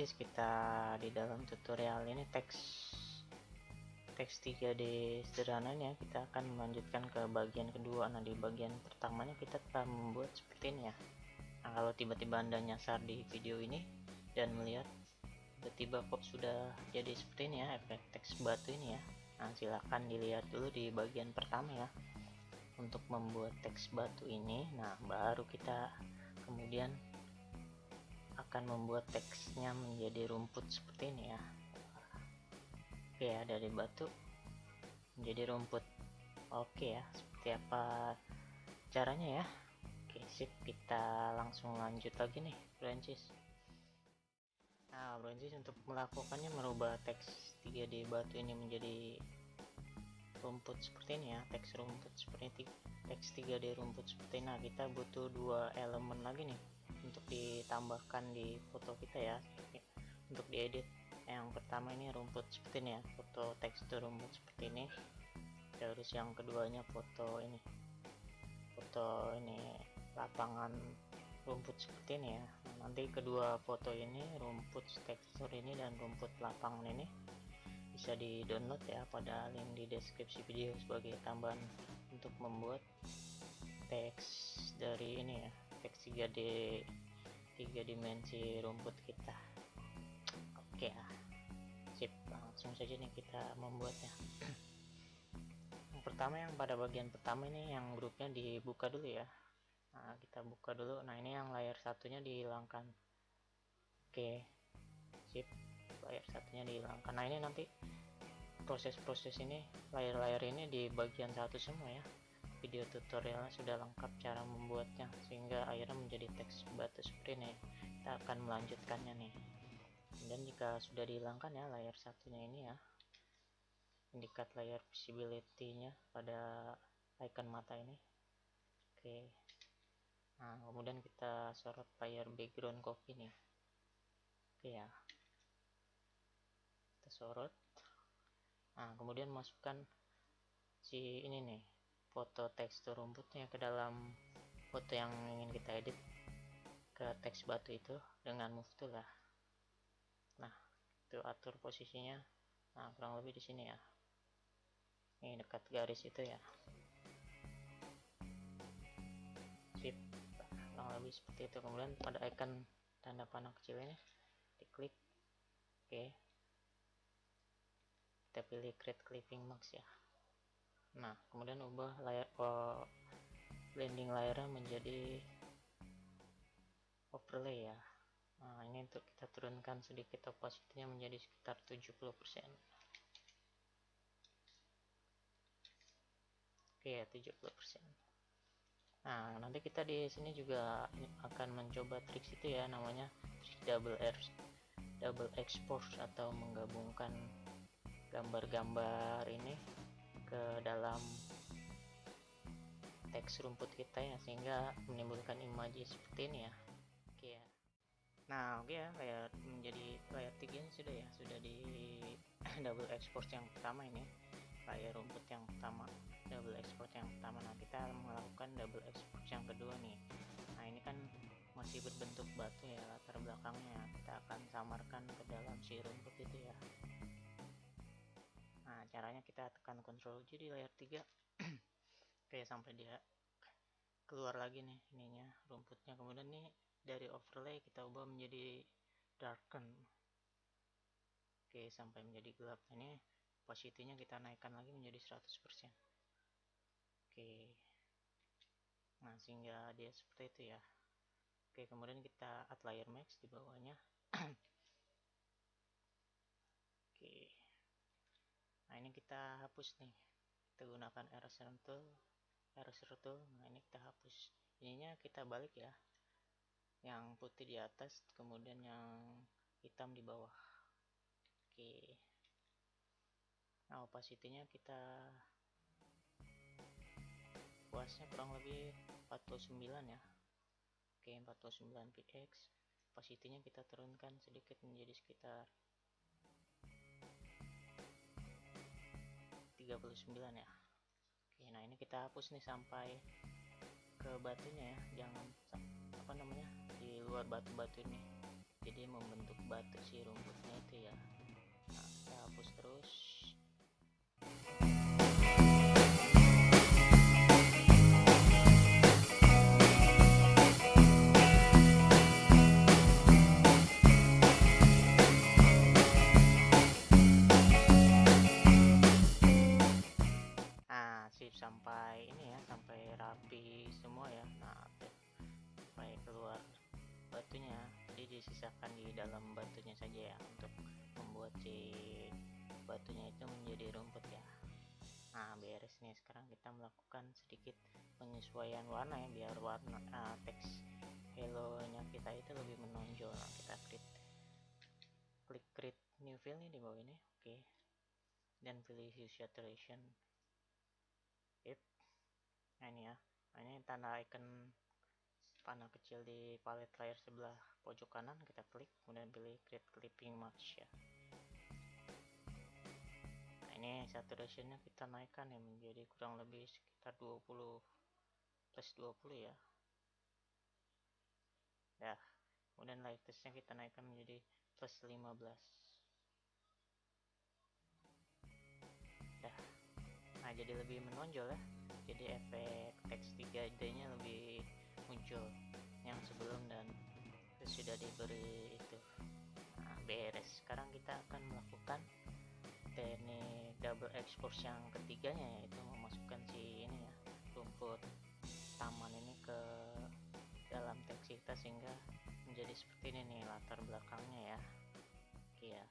guys, kita di dalam tutorial ini teks 3D sederhananya kita akan melanjutkan ke bagian kedua. Nah, di bagian pertamanya kita telah membuat seperti ini ya. Nah, kalau tiba-tiba Anda nyasar di video ini dan melihat tiba-tiba kok sudah jadi seperti ini ya, efek teks batu ini ya. Nah, silahkan dilihat dulu di bagian pertama ya untuk membuat teks batu ini. Nah, baru kita kemudian akan membuat teksnya menjadi rumput seperti ini ya. Oke ya, dari batu menjadi rumput. Oke ya, seperti apa caranya ya. Oke, sip, kita langsung lanjut lagi nih, branches. Nah, branches untuk melakukannya merubah teks 3D batu ini menjadi rumput seperti ini ya, teks rumput seperti teks 3D rumput seperti ini. Nah, kita butuh dua elemen lagi nih untuk ditambahkan di foto kita ya, untuk diedit. Yang pertama ini rumput seperti ini ya, foto tekstur rumput seperti ini. Terus yang keduanya foto ini lapangan rumput seperti ini ya. Nah, nanti kedua foto ini, rumput tekstur ini dan rumput lapangan ini, bisa di download ya pada link di deskripsi video sebagai tambahan untuk membuat teks dari ini ya, teks 3D 3 dimensi rumput kita. Oke ya, sip, langsung saja nih kita membuatnya. Yang pertama, yang pada bagian pertama ini yang grupnya dibuka dulu ya. Nah, kita buka dulu. Nah, ini yang layar satunya dihilangkan. Oke, sip, layar satunya dihilangkan. Nah, ini nanti proses-proses ini, layar-layar ini di bagian satu semua ya. Video tutorialnya sudah lengkap cara membuatnya, sehingga akhirnya menjadi teks batu seperti ini. Kita akan melanjutkannya nih. Dan jika sudah dihilangkan ya layar satunya ini ya, indikat layar visibility-nya pada icon mata ini. Oke. Nah, kemudian kita sorot layer background copy nih. Oke ya. Kita sorot. Nah, kemudian masukkan si ini nih, foto tekstur rumputnya ke dalam foto yang ingin kita edit ke teks batu itu dengan move tool ya. Nah, itu atur posisinya. Nah, kurang lebih di sini ya. Ini dekat garis itu ya. Sip, kurang lebih seperti itu. Kemudian pada icon tanda panah kecil ini diklik. Oke, kita pilih create clipping mask ya. Nah, kemudian ubah layar blending layarnya menjadi overlay ya. Nah, ini untuk kita turunkan sedikit opacity-nya menjadi sekitar 70%. Oke ya, 70%. Nah, nanti kita di sini juga akan mencoba trik itu ya, namanya trik double export atau menggabungkan gambar-gambar ini ke dalam teks rumput kita ya, sehingga menimbulkan image seperti ini ya. Oke ya. Nah, oke ya, layar 3 ini sudah di double export yang pertama ini. Layar rumput yang pertama, double export yang pertama. Nah, kita melakukan double export yang kedua nih. Nah, ini kan masih berbentuk batu ya latar belakangnya. Kita akan samarkan ke dalam si rumput itu ya. Nah, caranya kita tekan Ctrl J di layar 3. Oke, sampai dia keluar lagi nih ininya, rumputnya. Kemudian nih dari overlay kita ubah menjadi darken. Oke, sampai menjadi gelap. Ini opacity-nya kita naikkan lagi menjadi 100%. Oke. Nah, sehingga dia seperti itu ya. Oke, kemudian kita add layer max di bawahnya. Oke. Nah, ini kita hapus nih. Kita gunakan eraser tool. Nah, ini kita hapus. Ininya kita balik ya. Yang putih di atas, kemudian yang hitam di bawah. Oke. Nah, opacity-nya kita puasnya kurang lebih 49 ya. Oke, 49 px. Opacity-nya kita turunkan sedikit menjadi sekitar 39 ya. Oke, nah ini kita hapus nih sampai ke batunya ya. Jangan di luar batu-batu ini. jadi membentuk batu si rumputnya itu ya. Nah, kita hapus terus. Nah, sip, sampai ini ya, sampai rapi semua ya. Nah, sampai keluar batunya, jadi disisakan di dalam batunya saja ya, untuk membuat si batunya itu menjadi rumput ya. Nah, beres nih. Sekarang kita melakukan sedikit penyesuaian warna ya, biar warna teks hello nya kita itu lebih menonjol. Nah, kita klik create new fill nih di bawah ini. Oke, dan pilih hue saturation. Yep. Nah, ini ya. Nah, ini tanda icon panah kecil di palette layer sebelah pojok kanan, kita klik, kemudian pilih create clipping mask ya. Nah, ini saturationnya kita naikkan ya, menjadi kurang lebih sekitar 20 plus 20 ya. Ya, kemudian lightness-nya kita naikkan menjadi plus 15 ya. Nah, jadi lebih menonjol ya, jadi efek teks 3D nya lebih muncul yang sebelum dan sudah diberi itu. Nah, beres. Sekarang kita akan melakukan teknik double export yang ketiganya, yaitu memasukkan si ini ya, rumput taman ini ke dalam teks kita sehingga menjadi seperti ini nih latar belakangnya ya. Oke ya,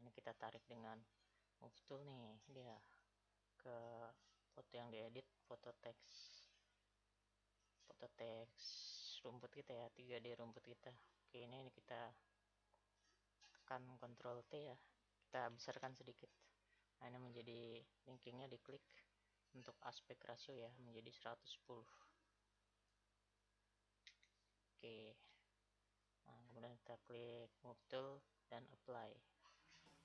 ini kita tarik dengan move tool nih dia ke foto yang diedit, foto teks rumput kita ya, 3D rumput kita. Oke, ini kita tekan Ctrl T ya, kita besarkan sedikit. Nah, ini menjadi linkingnya, diklik untuk aspek rasio ya, menjadi 110. Oke, nah, kemudian kita klik move tool dan apply.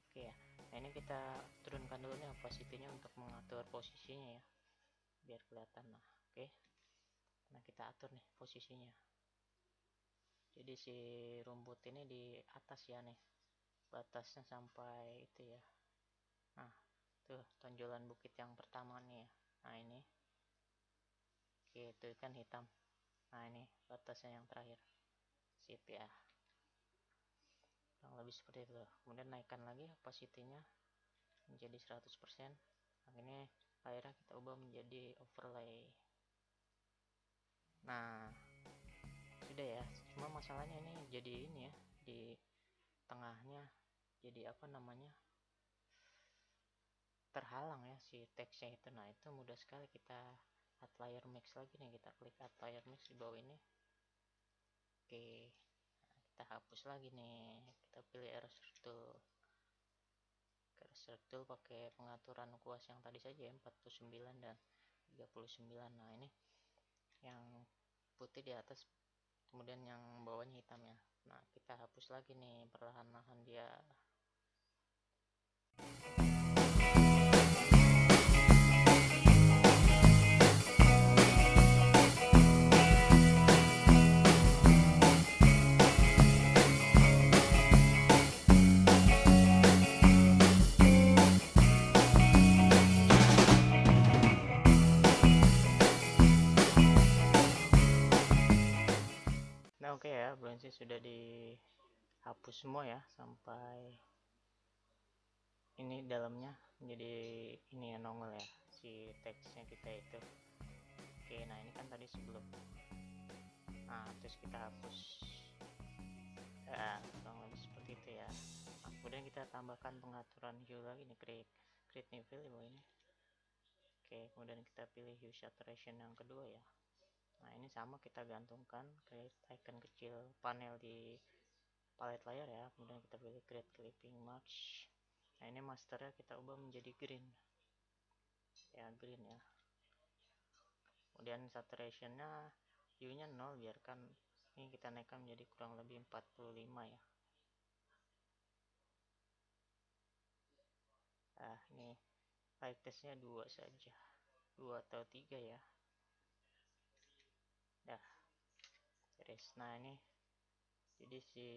Oke ya, nah ini kita turunkan dulu nih opacity-nya untuk mengatur posisinya ya, biar kelihatan. Nah, oke, nah kita atur nih posisinya, jadi si rumput ini di atas ya nih, batasnya sampai itu ya. Nah, tuh tonjolan bukit yang pertama nih ya. Nah, ini oke, itu kan hitam. Nah, ini batasnya yang terakhir. Sip ya, kurang lebih seperti itu. Kemudian naikkan lagi opacity-nya menjadi 100%. Nah, ini layarnya kita ubah menjadi overlay. Nah, sudah ya, cuma masalahnya ini jadi ini ya, di tengahnya jadi apa namanya, terhalang ya si teksnya itu. Nah, itu mudah sekali, kita add layer mix lagi nih, kita klik add layer mix di bawah ini. Oke, nah, kita hapus lagi nih, kita pilih eraser tool. Eraser tool pakai pengaturan kuas yang tadi saja ya, 49 dan 39. Nah, ini yang putih di atas, kemudian yang bawahnya hitam ya. Nah, kita hapus lagi nih perlahan-lahan dia. Nah, oke ya, bronze sudah dihapus semua ya, sampai ini dalamnya menjadi ini ya, nongol ya si teksnya kita itu. Oke, nah ini kan tadi sebelum. Nah, terus kita hapus ya, kurang lebih seperti itu ya. Nah, kemudian kita tambahkan pengaturan hue lagi nih, create new fill di bawah ini. Oke, kemudian kita pilih hue saturation yang kedua ya. Nah, ini sama, kita gantungkan create icon kecil panel di palette layer ya, kemudian kita pilih create clipping mask. Nah, ini masternya kita ubah menjadi green ya, green ya. Kemudian saturationnya hue nya 0, biarkan ini kita naikkan menjadi kurang lebih 45 ya. Nah, ini lightness-nya 2 saja, 2 atau 3 ya. Dah beres. Nah, ini Jadi si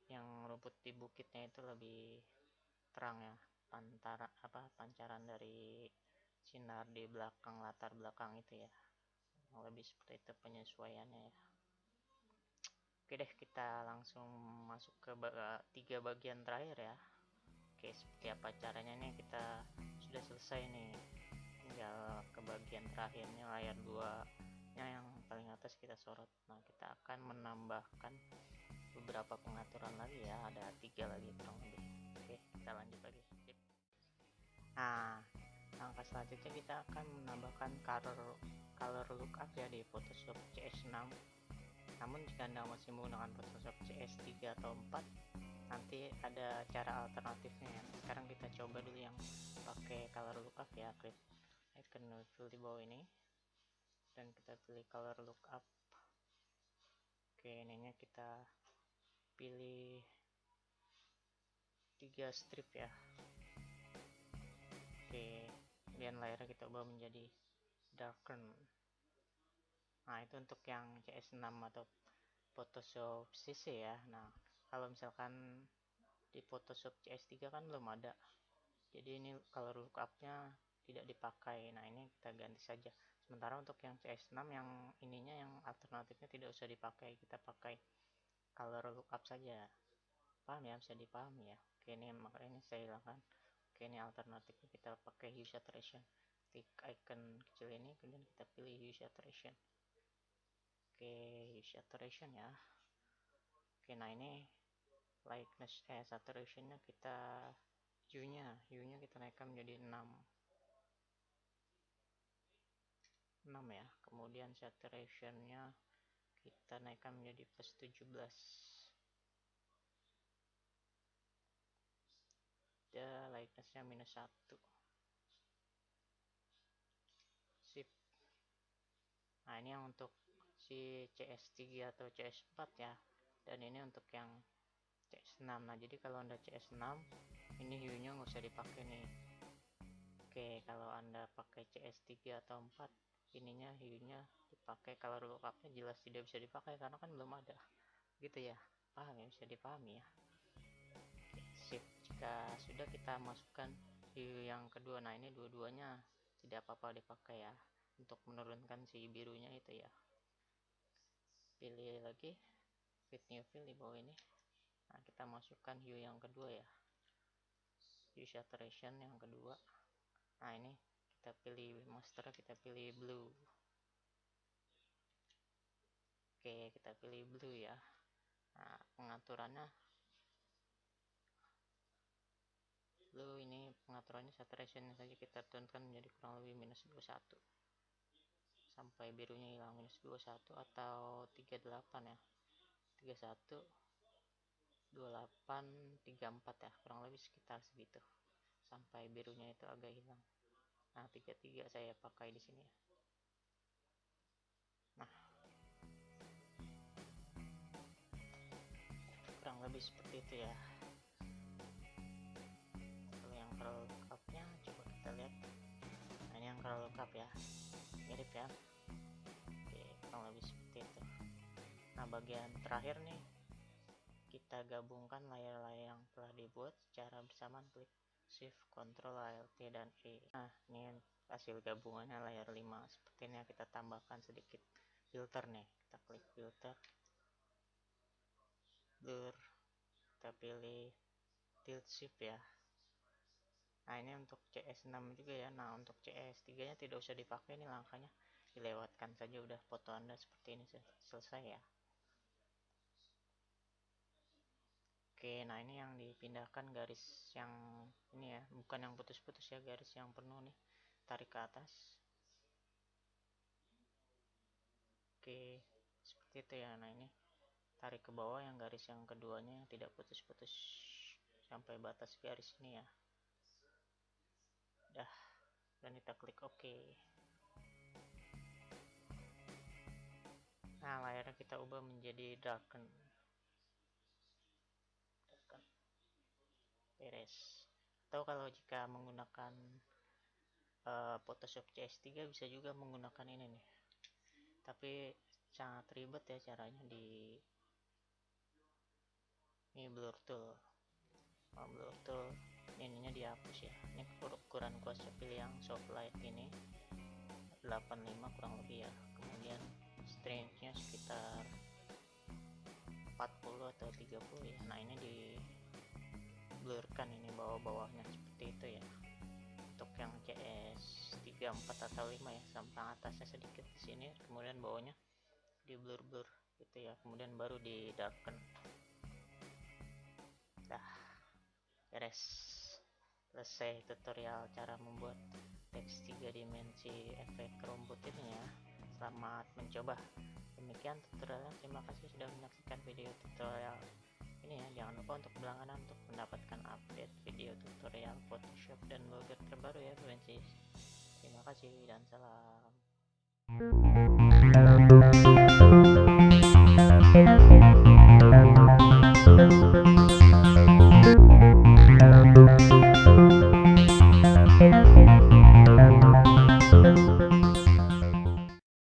yang rumput di bukitnya itu lebih terang ya, pancaran dari sinar di belakang, latar belakang itu ya, lebih seperti itu penyesuaiannya ya. Oke deh, kita langsung masuk ke tiga bagian terakhir ya. Oke, seperti apa caranya nih, kita sudah selesai nih, tinggal ke bagian terakhirnya, layar 2 nya yang paling atas kita sorot. Nah, kita akan menambahkan beberapa pengaturan lagi ya, ada 3 lagi kurang lebih. Oke, kita lanjut lagi. Nah, langkah selanjutnya kita akan menambahkan color lookup ya di Photoshop CS6. Namun jika Anda masih menggunakan Photoshop CS3 atau 4, nanti ada cara alternatifnya ya. Sekarang kita coba dulu yang pakai color lookup ya. Klik icon tool di bawah ini dan kita pilih color lookup. Oke, ininya kita pilih 3 strip ya. Oke, kemudian layarnya kita ubah menjadi darken. Nah, itu untuk yang CS6 atau Photoshop CC ya. Nah, kalau misalkan di Photoshop CS3 kan belum ada, jadi ini color lookupnya tidak dipakai. Nah, ini kita ganti saja. Sementara untuk yang CS6 yang ininya, yang alternatifnya tidak usah dipakai, kita pakai color lookup saja. Paham ya, bisa dipahami ya. Oke, ini makanya ini saya hilangkan. Oke, ini alternatifnya kita pakai hue saturation. Klik icon kecil ini, kemudian kita pilih hue saturation. Oke, hue saturation ya. Oke, nah ini lightness saturationnya kita hue-nya kita naikkan menjadi 6 ya. Kemudian saturationnya kita naikkan menjadi plus 17. Dan lightnessnya minus 1. Sip. Nah, ini yang untuk si CS3 atau CS4 ya. Dan ini untuk yang CS6. Nah, jadi kalau Anda CS6, ini hue-nya nggak usah dipakai nih. Oke, kalau Anda pakai CS3 atau 4, ininya hue-nya dipakai. Color lookupnya jelas tidak bisa dipakai karena kan belum ada. Gitu ya. Paham ya, bisa dipahami ya. Oke, sip. Jika sudah, kita masukkan hue yang kedua. Nah, ini dua-duanya tidak apa-apa dipakai ya, untuk menurunkan si birunya itu ya. Pilih lagi fit new fill di bawah ini. Nah, kita masukkan hue yang kedua ya, hue saturation yang kedua. Nah, ini kita pilih master, kita pilih blue. Oke, kita pilih blue ya. Nah, pengaturannya blue, ini pengaturannya saturation saja kita turunkan menjadi kurang lebih minus 21 sampai birunya hilang, minus 21 atau 38 ya, 31 28 34 ya, kurang lebih sekitar segitu sampai birunya itu agak hilang. Nah, 33 saya pakai di sini ya. Nah, kurang lebih seperti itu ya. Kalau yang color lookupnya coba kita lihat. Nah, ini yang color lookup ya, mirip ya. Oke, kurang lebih seperti itu. Nah, bagian terakhir nih, kita gabungkan layar-layar yang telah dibuat secara bersamaan. Klik Shift, Ctrl, Alt, dan E. Nah, ini hasil gabungannya layar 5. Seperti ini kita tambahkan sedikit filter nih. Kita klik filter, blur, kita pilih tilt shift ya. Nah, ini untuk CS6 juga ya. Nah, untuk CS3 nya tidak usah dipakai, ini langkahnya dilewatkan saja, udah foto Anda seperti ini selesai ya. Oke, nah ini yang dipindahkan garis yang ini ya, bukan yang putus-putus ya, garis yang penuh nih, tarik ke atas. Oke, seperti itu ya. Nah, ini tarik ke bawah yang garis yang keduanya yang tidak putus-putus sampai batas garis ini ya. Dah, dan kita klik OK. Nah, layarnya kita ubah menjadi darken. Beres. Atau kalau jika menggunakan Photoshop CS3 bisa juga menggunakan ini nih, tapi sangat ribet ya caranya di Ini blur tool. Blur tool ininya dihapus ya. Ini ukuran kuasnya pilih yang soft light ini 85 kurang lebih ya. Kemudian strength nya sekitar 40 atau 30 ya. Nah ini di blurkan ini bawah-bawahnya seperti itu ya. Untuk yang CS 34 atau 5 ya, sampai atasnya sedikit di sini, kemudian bawahnya di blur gitu ya. Kemudian baru di darken. Dah beres, selesai tutorial cara membuat teks 3 dimensi efek rumput ini ya. Selamat mencoba. Demikian tutorialnya, terima kasih sudah menyaksikan video tutorial ini ya. Jangan lupa untuk berlangganan untuk mendapatkan update video tutorial Photoshop dan Blogger terbaru ya Bencis. Terima kasih dan salam.